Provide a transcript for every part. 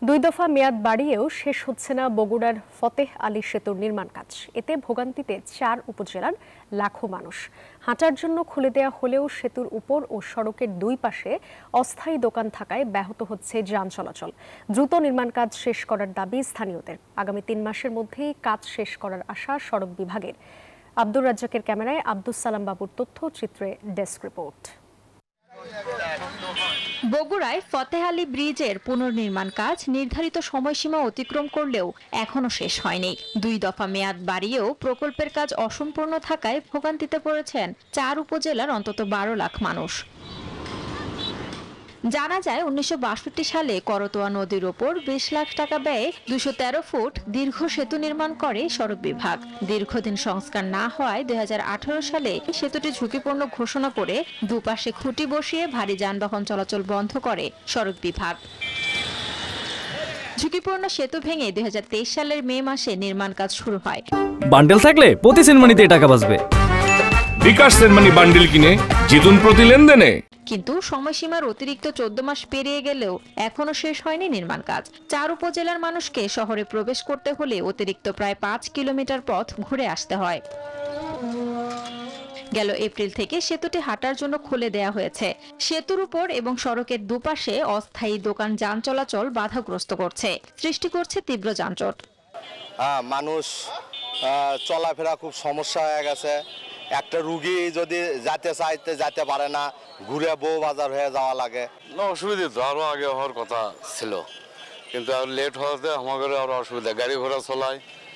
দুই দফা মেয়াদ বাড়িয়েও শেষ হচ্ছে না বগুড়ার ফতেহ আলী সেতুর নির্মাণ কাজ। এতে ভোগান্তিতে ৪ উপজেলার লাখো মানুষ। হাঁটার জন্য খুলে দেয়া হলেও সেতুর উপর ও সড়কের দুই পাশে অস্থায়ী দোকান থাকায় ব্যাহত হচ্ছে যান চলাচল। দ্রুত নির্মাণ কাজ শেষ করার দাবি স্থানীয়দের। আগামী ৩ মাসের মধ্যেই কাজ শেষ করার আশা সড়ক বিভাগের। আব্দুর রাজ্জাকের ক্যামেরায় আব্দুস সালাম বাবুর তথ্যচিত্রে ডেস্ক রিপোর্ট। বগুড়ায় ফতেহ আলী ব্রিজের পুনর্নির্মাণ কাজ নির্ধারিত সময়সীমা অতিক্রম করলেও এখনো শেষ হয়নি। ২ দফা মেয়াদ বাড়িয়েও প্রকল্পের কাজ অসম্পূর্ণ থাকায় ভোগান্তিতে পড়েছেন ৪ উপজেলার অন্তত ১২ লাখ মানুষ। জানা যায় ১৯৬২ সালে করতোয়া নদীর ওপর ২০ লাখ টাকা ব্যয়ে ২১৩ ফুট দীর্ঘ সেতু নির্মাণ করে সড়ক বিভাগ। দীর্ঘদিন সংস্কার না হওয়ায় ২০১৮ সালে সেতুটি ঝুঁকিপূর্ণ ঘোষণা করে দুপাশে খুঁটি বসিয়ে ভারী যানবাহন চলাচল বন্ধ করে সড়ক বিভাগ। ঝুঁকিপূর্ণ সেতু ভেঙে ২০২৩ সালের মে মাসে নির্মাণ কাজ শুরু হয়। বান্ডেল থাকলে প্রতি সেনমানিতে টাকা বাঁচবে। বিকাশ সেনমানি বান্ডেল কিনে জিতুন প্রতি লেনদেনে। কিন্তু সময়সীমার অতিরিক্ত ১৪ মাস পেরিয়ে গেলেও এখনো শেষ হয়নি নির্মাণ কাজ। ৪ উপজেলার মানুষকে শহরে প্রবেশ করতে হলে অতিরিক্ত প্রায় ৫ কিলোমিটার পথ ঘুরে আসতে হয়। গেল এপ্রিল থেকে সেতুটি হাঁটার জন্য খুলে দেয়া হয়েছে। সেতুর উপর এবং সড়কের দুপাশে অস্থায়ী দোকান যান চলাচল বাধাগ্রস্ত করছে, সৃষ্টি করছে তীব্র যানজট। মানুষ চলাফেরা খুব সমস্যা হয়ে গেছে। একটা রুগী যদি যেতে পারে না, ঘুরে বউ বাজার হয়ে যাওয়া লাগে। না, অসুবিধা তো আরো আগে হওয়ার কথা ছিল, কিন্তু আর লেট হওয়াতে আমাদের আরো অসুবিধা। গাড়ি ঘোড়া চলাই,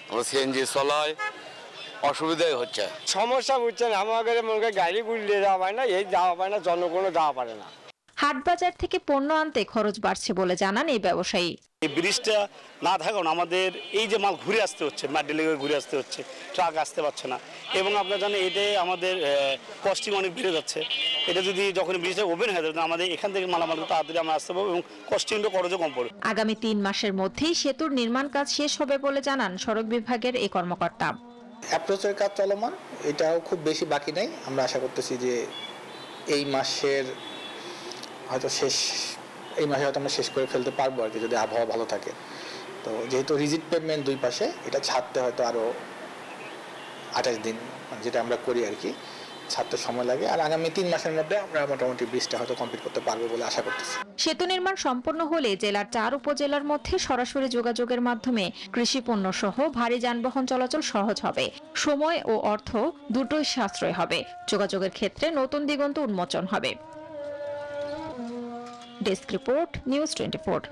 আমরা সিএনজি চলাই, অসুবিধাই হচ্ছে। সমস্যা বুঝছেন, আমাদের গাড়ি গুলিয়ে যাওয়া পায় না, এই যাওয়া পায় না, জনগণও যাওয়া পারে না। হাট বাজার থেকে পণ্য আনতে খরচ বাড়ছে বলে জানান এই ব্যবসায়ী। এই ব্রিজটা না থাকুন আমাদের এই যে মাল ঘুরে আসতে হচ্ছে, মাডেলিগে ঘুরে আসতে হচ্ছে, ট্রাক আসতে পারছে না, এবং আপনারা জানেন এতে আমাদের কস্টিং অনেক বেড়ে যাচ্ছে। এটা যদি যখন ব্রিজটা ওপেন হয়ে যাবে আমাদের এখান থেকে মালামাল তাড়াতাড়ি আমরা আসতে পারবো এবং কস্টিংটা খরচও কম পড়বে। আগামী ৩ মাসের মধ্যেই সেতুর নির্মাণ কাজ শেষ হবে বলে জানান সড়ক বিভাগের এই কর্মকর্তা। অ্যাপ্রোচের কাজ চলমান, এটাও খুব বেশি বাকি নেই। আমরা আশা করতেছি যে এই মাসের হয়তো এই মাসে হয়তো আমরা শেষ করে ফেলতে পারবো আর কি, যদি আবহাওয়া ভালো থাকে। তো যেহেতু রিজিড পেভমেন্ট দুই পাশে, এটা ছাড়তে হয়তো আরও ২৮ দিন, যেটা আমরা করি আর কি, ছাড়তে সময় লাগে। আর আগামী ৩ মাসের মধ্যে আমরা মোটামুটি ব্রিজটা হয়তো কমপ্লিট করতে পারবো বলে আশা করতেছি। সেতু নির্মাণ সম্পন্ন হলে জেলার ৪ উপজেলার মধ্যে সরাসরি যোগাযোগের মাধ্যমে কৃষি পণ্য সহ ভারী যানবাহন চলাচল সহজ হবে। সময় ও অর্থ দুটোই সাশ্রয় হবে। যোগাযোগের ক্ষেত্রে নতুন দিগন্ত উন্মোচন হবে। Desk report, news 24।